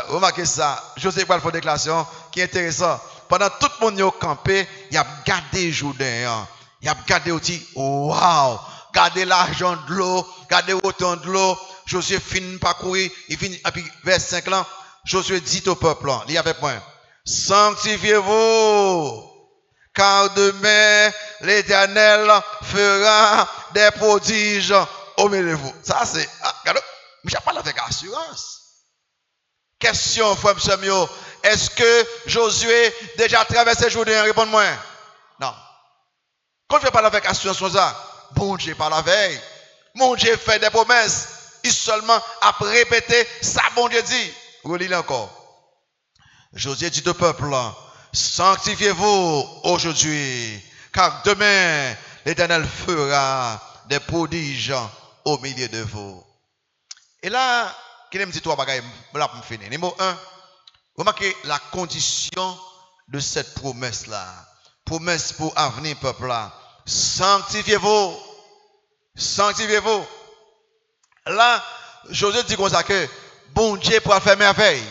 Speaker 1: Remarquez ça. Josué va faire une déclaration qui est intéressante. Pendant tout le monde est campé, il a gardé Jourdain. Il a gardé aussi, waouh, gardez l'argent de l'eau, gardez autant de l'eau. Josué finit parcourir, il finit, et puis verset 5 là, Josué dit au peuple, il y avec moi, sanctifiez-vous, car demain l'Éternel fera des prodiges au milieu de vous. Ça c'est, regardez, je parle avec assurance. Question, frère Samuel, est-ce que Josué déjà traversé Jourdain? Réponds-moi. Non. Quand je parle avec assurance comme ça, bon Dieu parle la veille. Mon Dieu fait des promesses. Il seulement a répété ça, bon Dieu dit. Relis encore. Josué dit au peuple, sanctifiez-vous aujourd'hui, car demain l'Éternel fera des prodiges au milieu de vous. Et là, qu'il me dit trois bagailles là pour finir. Numéro 1, remarquez la condition de cette promesse-là. Promesse pour avenir, peuple là. Sanctifiez-vous. Sanctifiez-vous. Là, Josué dit comme ça que bon Dieu pour faire merveille.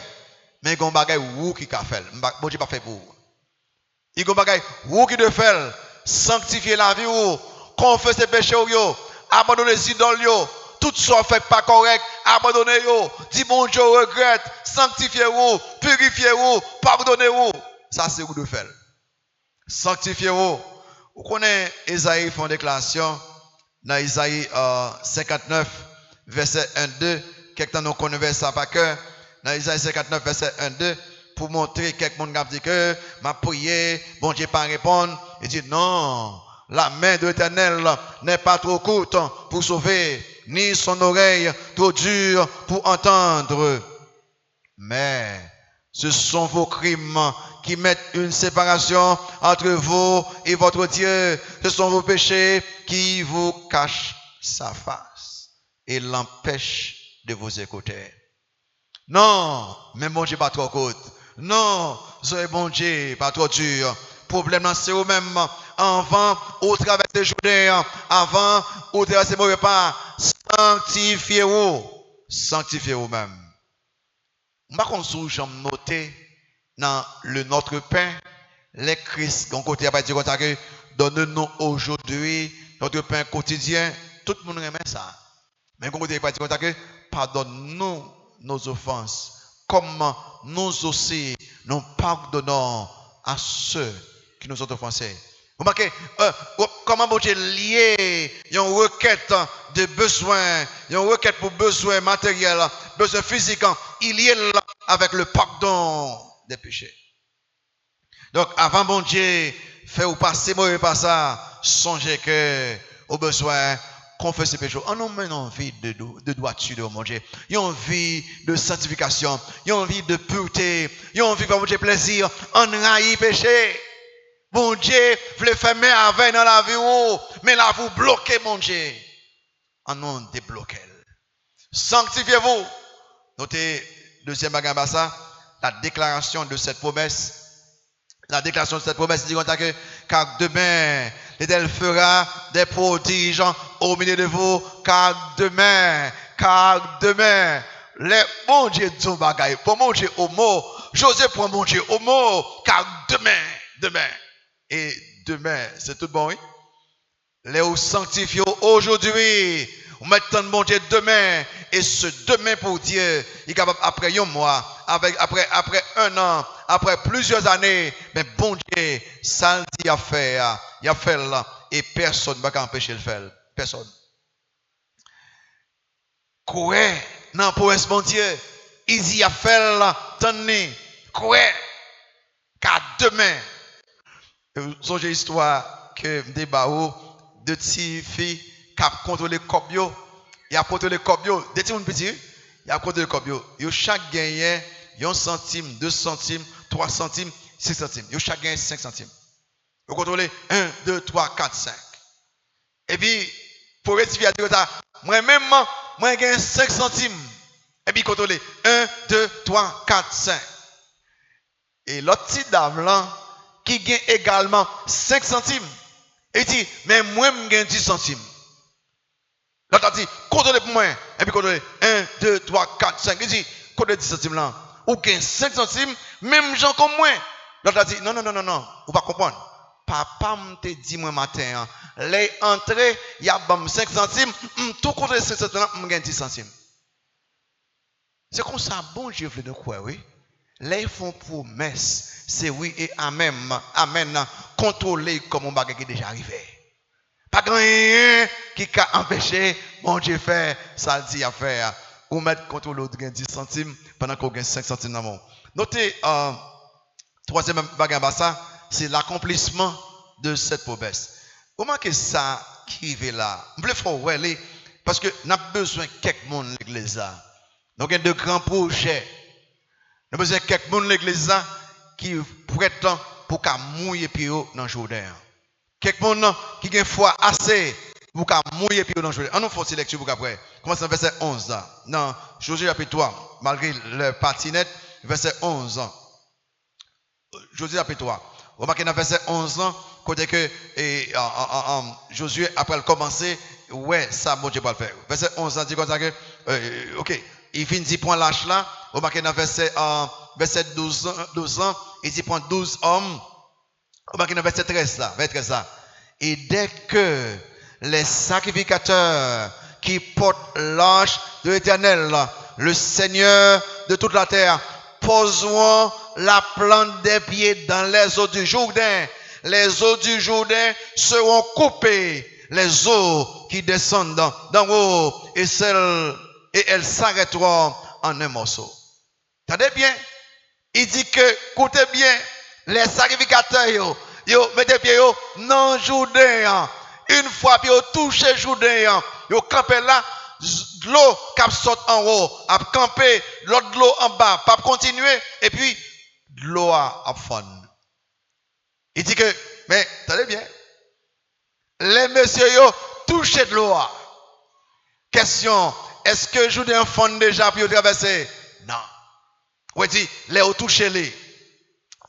Speaker 1: Mais il y a un bagage qui a fait. Bon Dieu pas fait pour vous. Il y a un bagage qui doit faire. Sanctifier la vie ou confesser péché ou abandonner les idoles. Tout ça fait pas correct, abandonnez-vous. Dis bon Dieu regrette, sanctifiez-vous, purifiez-vous, pardonnez-vous. Ça c'est vous de faire. Sanctifiez-vous. Vous connaissez Isaïe fait une déclaration dans Isaïe 59 verset 1-2. Quelqu'un nous connaît ça par cœur. Dans Isaïe 59 verset 1-2 pour montrer quelqu'un qui dit que m'a prié, bon Dieu pas répondre. Il dit non, la main de l'Éternel n'est pas trop courte pour sauver, ni son oreille trop dure pour entendre. Mais ce sont vos crimes qui mettent une séparation entre vous et votre Dieu. Ce sont vos péchés qui vous cachent sa face et l'empêchent de vous écouter. Non, mais bon Dieu pas trop court. Non, c'est bon Dieu pas trop dur. Problème c'est vous-même. Avant, au travers des journées, avant, au travers des mauvais pas, sanctifiez-vous. Sanctifiez-vous même. Par contre, si j'aime noter dans le Notre Pain, les Christ, donc côté à partir de que donne-nous aujourd'hui notre pain quotidien. Tout le monde remet ça. Mais côté à partir de que pardonne-nous nos offenses, comme nous aussi nous pardonnons à ceux qui nous ont offensés. Vous remarquez, comment bon Dieu lié une requête de besoin, une requête pour besoin matériel, besoin physique, il y est là avec le pardon des péchés. Donc, avant bon Dieu, fait ou passer, mauvais pas ça, songez que, au besoin, confesser péché. On nous met une envie de droiture de mon Dieu. Il y a une vie de sanctification. Il y a une vie de pureté. Il y a une vie de mon Dieu plaisir. On raille péché. Bon Dieu, vous le faites avec dans la vie, mais là vous bloquez, mon Dieu. On nous débloque. Sanctifiez-vous. Notez, deuxième bagage, la déclaration de cette promesse. La déclaration de cette promesse dit que car demain, l'Éternel fera des prodiges au milieu de vous, car demain, les bon Dieu dit bagaille, pour mon Dieu au mot, José prend mon Dieu au mot, car demain. Et demain, c'est tout bon, oui? Les vous sanctifiez aujourd'hui. Vous mettez bon Dieu demain. Et ce demain pour Dieu, il est capable après un mois, après un an, après plusieurs années. Mais bon Dieu, ça le dit à faire. Il a fait là. Et personne ne va empêcher de le faire. Personne. Quoi? Non, pour bon Dieu, il dit à faire là. Tenez. Quoi? Car demain. Songez l'histoire que débat de petites filles qui ont contrôlé le cobio. Il a contrôlé le cobio. Des petits petits, il a contrôlé le cobio. Il chaque gagné 1 centime, 2 centimes, 3 centimes, 6 centimes. Il chaque gagné 5 centimes. Il contrôlé 1, 2, 3, 4, 5. Et puis, pour rectifier à dire ça, moi-même, moi, j'ai 5 centimes. Et puis, contrôlé 1, 2, 3, 4, 5. Et l'autre petite dame là, qui gagne également 5 centimes. Et il dit, mais moi, je gagne 10 centimes. L'autre a dit, comptez pour moi. Et puis comptez 1, 2, 3, 4, 5. Il dit, comptez 10 centimes là. Ou gagne 5 centimes, même gens comme moi. L'autre a dit, non, vous pas comprendre. Papa te dit moi matin, les entrées, il y a 5 centimes, tout compte 5 centimes, je gagne 10 centimes. C'est comme ça, bon Dieu veut de quoi, oui. Les font promesse, c'est oui et amen, amen, contrôler comme on bagage qui est déjà arrivé. Pas rien qui a empêché, bon Dieu fait, ça dit à faire, ou mettre contre l'autre gagne 10 centimes, pendant qu'on gagne 5 centimes dans le monde. Notez, troisième bagage, ça, c'est l'accomplissement de cette promesse. Comment que ça qui est là? Je voulais faire parce que nous avons besoin de quelques monde l'église là. Donc il y a de grands projets. Nous avons besoin de quelques monde l'église là qui prétend pour qu'à mouiller pied dans le Jourdain. Quelques monde qui ont foi assez pour qu'à mouiller pied dans le Jourdain. On nous fait lecture pour après. Commence dans verset 11 là. Non, Josué chapitre 3, malgré le patinette, verset 11. Josué chapitre 3. Remarquez dans verset 11 ans, côté que Josué, après le commencer, ouais, ça, bon Dieu va le faire. Verset 11 ans, dit comme ça que, ok, il finit dit point lâche là. Remarquez dans verset 12 ans, il dit point 12 hommes. Remarquez dans verset 13 là, verset 13 là. Et dès que les sacrificateurs qui portent l'arche de l'Éternel, le Seigneur de toute la terre, poseront la plante des pieds dans les eaux du Jourdain. Les eaux du Jourdain seront coupées, les eaux qui descendent d'en haut, et elles s'arrêteront en un morceau. Attendez bien, il dit que, écoutez bien, les sacrificateurs, mettez pieds dans le Jourdain. Une fois que vous touchez le Jourdain, vous campez là, l'eau qui saute en haut, a campé, l'autre l'eau en bas, pas continuer, et puis l'eau a fond. Il dit que, mais, attendez bien, les messieurs touché de l'eau. Question, est-ce que je un fond déjà pour traverser? Non. Oui, dit, les ont touché les.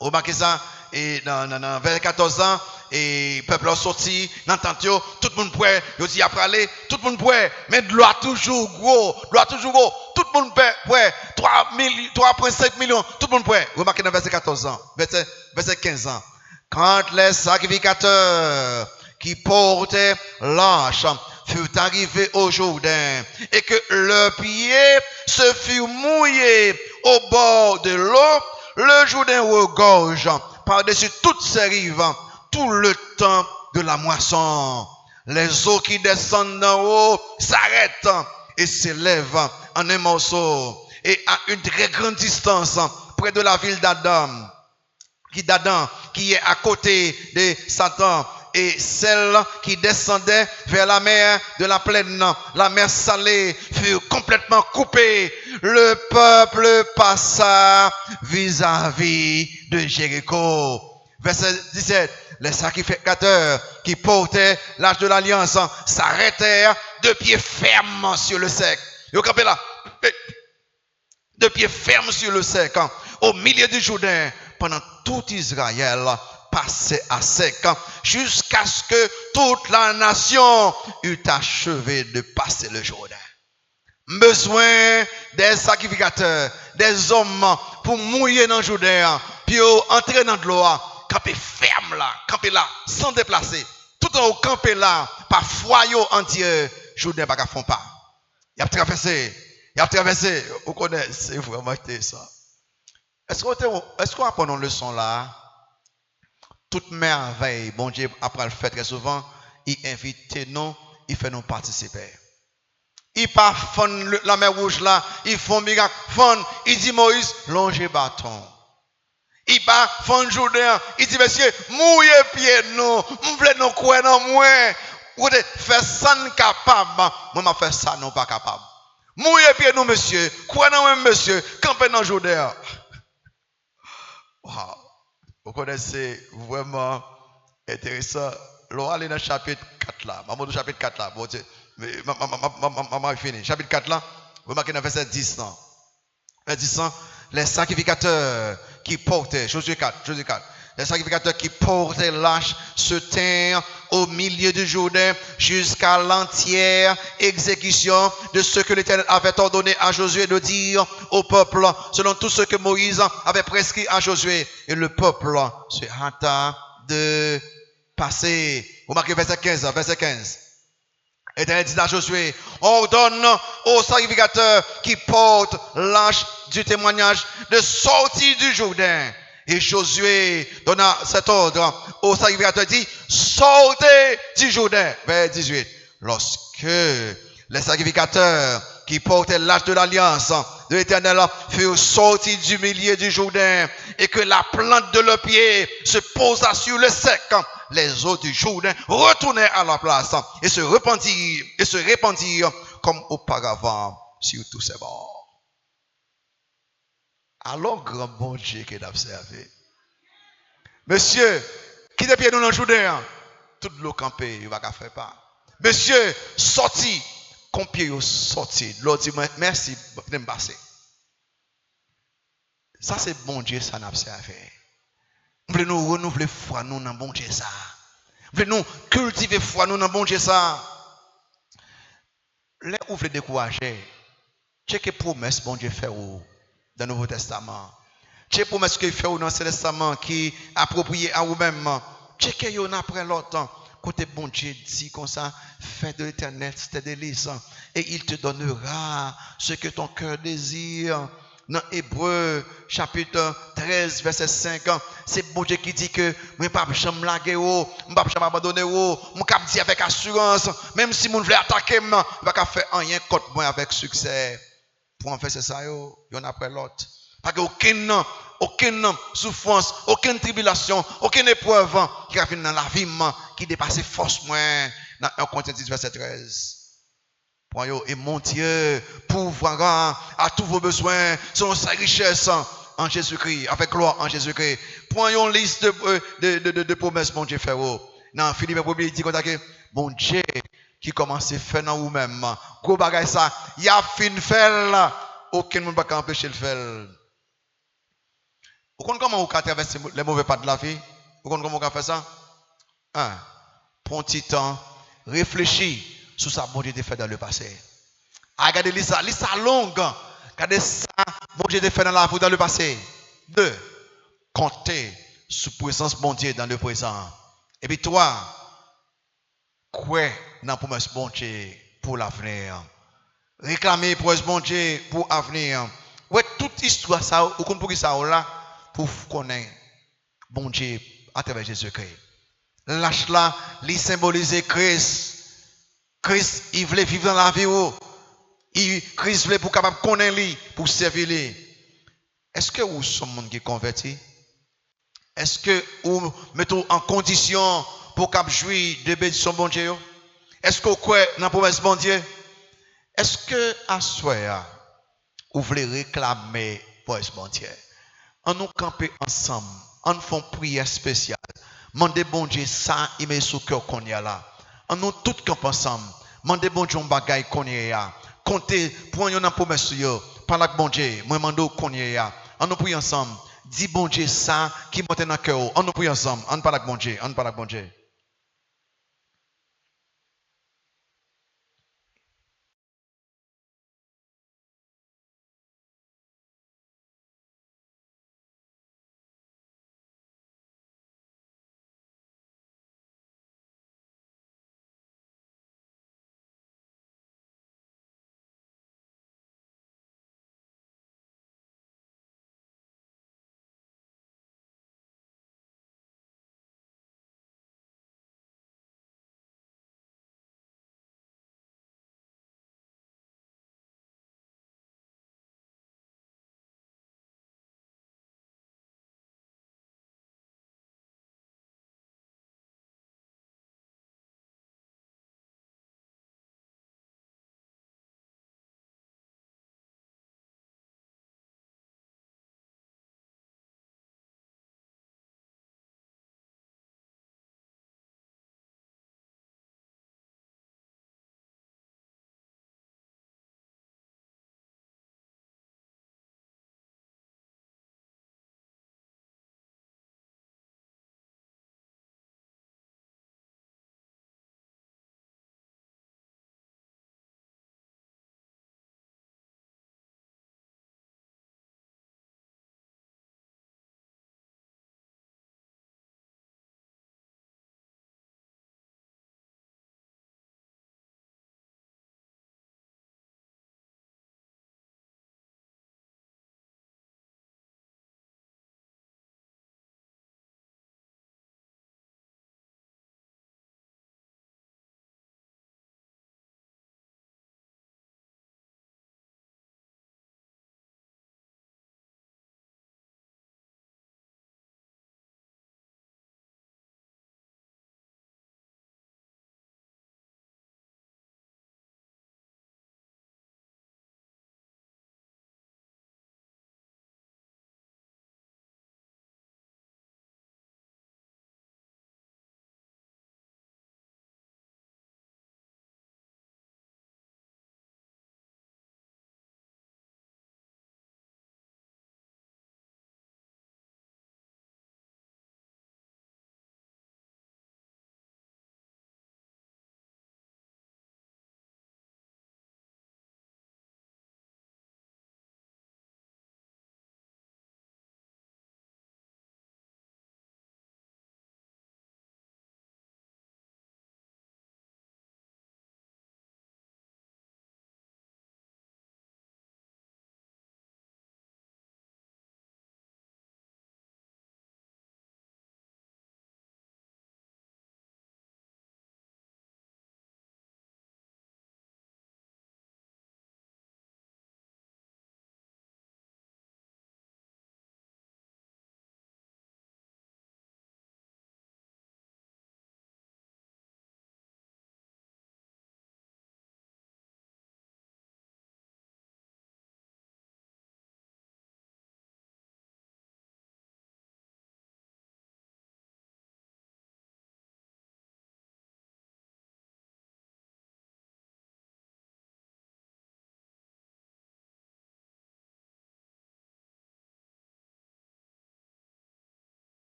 Speaker 1: Vous remarquez ça, et dans vers 14 ans, et le peuple a sorti, dans tout le monde prêt, il dit après aller, tout le monde prêt, mais de l'eau toujours gros, tout le monde prêt, 3,5 millions, tout le monde prêt. Remarquez dans verset 14 ans, verset 15 ans. Quand les sacrificateurs qui portaient l'arche furent arrivés au Jourdain et que leurs pieds se furent mouillés au bord de l'eau, le Jourdain regorge par-dessus toutes ses rives tout le temps de la moisson. Les eaux qui descendent d'en haut s'arrêtent et s'élèvent en un morceau et à une très grande distance près de la ville d'Adam qui est à côté de Satan, et celle qui descendait vers la mer de la plaine, la mer salée, fut complètement coupée. Le peuple passa vis-à-vis de Jéricho. Verset 17. Les sacrificateurs qui portaient l'arche de l'alliance s'arrêtèrent de pied ferme sur le sec. Vous campez là. De pied ferme sur le sec, au milieu du Jourdain, pendant tout Israël passait à sec, jusqu'à ce que toute la nation eût achevé de passer le Jourdain. Besoin des sacrificateurs, des hommes pour mouiller dans le Jourdain, puis entrer dans l'eau, camper ferme là, camper là, sans déplacer. Tout en haut, camper là, par foyer entier, Jourdain pas qu'à fond pas. Il a traversé, vous connaissez vraiment ça. Est-ce qu'on apprend une leçon là? Toute merveille, bon Dieu, après le fait très souvent, il invite nous, il fait nous participer. Il part fond la mer rouge là, il font miracle, fond, il dit Moïse, longez bâton. Il part fond Jourdain, il dit monsieur, mouillez pied nous, m'vle nous quoi dans moi. Vous faire ça capable, moi m'a fait ça non pas capable. Mouillez pied nous monsieur, quoi dans moi monsieur, campez dans Jourdain. Wow. Vous connaissez vraiment intéressant. L'on allait dans le chapitre 4 là. Maman du chapitre 4 là. Bon, maman fini. Chapitre 4 là. Vous marquez dans verset 10 là. Verset 10 là. Les sacrificateurs qui portaient, Josué 4. les sacrificateurs qui portaient l'arche se tinrent au milieu du Jourdain jusqu'à l'entière exécution de ce que l'Éternel avait ordonné à Josué de dire au peuple, selon tout ce que Moïse avait prescrit à Josué. Et le peuple se hâta de passer. Vous marquez verset 15, verset 15. L'Éternel dit à Josué, ordonne aux sacrificateurs qui portent l'arche du témoignage de sortir du Jourdain. Et Josué donna cet ordre aux sacrificateurs, dit, sortez du Jourdain. Verset 18. Lorsque les sacrificateurs qui portaient l'arche de l'alliance de l'Éternel furent sortis du milieu du Jourdain et que la plante de leurs pieds se posa sur le sec, les eaux du Jourdain retournèrent à leur place et se répandirent comme auparavant sur tous ses bords. Alors, grand bon Dieu qui est observé. Monsieur, qui te pied dans le Jourdain, toute l'eau campée, il va faire pas. Monsieur, sorti, qu'on pied sorti. L'autre dit merci de me passer. Ça c'est bon Dieu, ça n'a pas fait. Nous voulons nous renouveler foi nous dans bon Dieu ça. Nous voulons nous cultiver foi nous dans bon Dieu ça. Les ouvre décourager. Checker promesse bon Dieu fait dans le Nouveau Testament. Checker promesse qu'il fait dans l'Ancien Testament qui approprié à vous-même. Checker yon après l'autre. Côté bon Dieu dit comme ça, fais de l'Éternel tes délices et il te donnera ce que ton cœur désire. Dans Hébreu chapitre 13 verset 5, c'est bon Dieu qui dit que je ne vais pas me laguer, je ne vais pas m'abandonner, je vais dire avec assurance, même si je veux attaquer, je ne vais pas faire rien contre moi avec succès. Pour en faire ça, il y en a après l'autre. Parce qu'aucune souffrance, aucune tribulation, aucune épreuve qui a fini dans la vie qui dépasse force moins dans 1 Corinthiens 10 verset 13. Et mon Dieu pourvoira à tous vos besoins selon sa richesse en Jésus-Christ, avec gloire en Jésus-Christ. Prenons une liste de promesses, mon Dieu, fait. Dans Philippe 1er, il dit que mon Dieu qui commence à faire dans vous-même. Gros bagay ça, il y a fin fait là. Aucun monde ne peut empêcher le faire. Vous comprenez comment vous traversez les mauvais pas de la vie? Vous comprenez comment vous faites ça? Prends un petit temps, réfléchis sur ça que bon Dieu a fait dans le passé. Regardez l'histoire longue. Regardez ça bon Dieu a fait dans la vie dans le passé. 2. Comptez sur la présence bon Dieu dans le présent. Et puis 3. Croyez dans la promesse bon Dieu pour l'avenir. Réclamez pour bon Dieu pour l'avenir. Ouais, toute histoire ça, vous comprenez ça là pour connaître bon Dieu à travers Jésus-Christ. Lâche là, il symbolise Christ. Christ, il voulait vivre dans la vie. Christ voulait pour capable connaître lui, pour servir lui. Est-ce que vous sommes monde qui est converti? Est-ce que vous mettez en condition pour capable jouir de bénédiction bon Dieu? Est-ce que vous croyez dans la promesse bon Dieu? Est-ce que à soi vous voulez réclamer pour ce bon Dieu? On nous camper ensemble, on fait une prière spéciale. Mandez bon Dieu ça, il met sous cœur qu'on y a là. On nous tous camper ensemble. Mandez bon Dieu un bagage qu'on y a. Comptez pour une promesse yo. Par bon Dieu, moi mando qu'on y a. On nous prie ensemble. Dis bon Dieu ça qui monte dans cœur. On nous prie ensemble. On parle avec bon Dieu. On parle avec bon Dieu.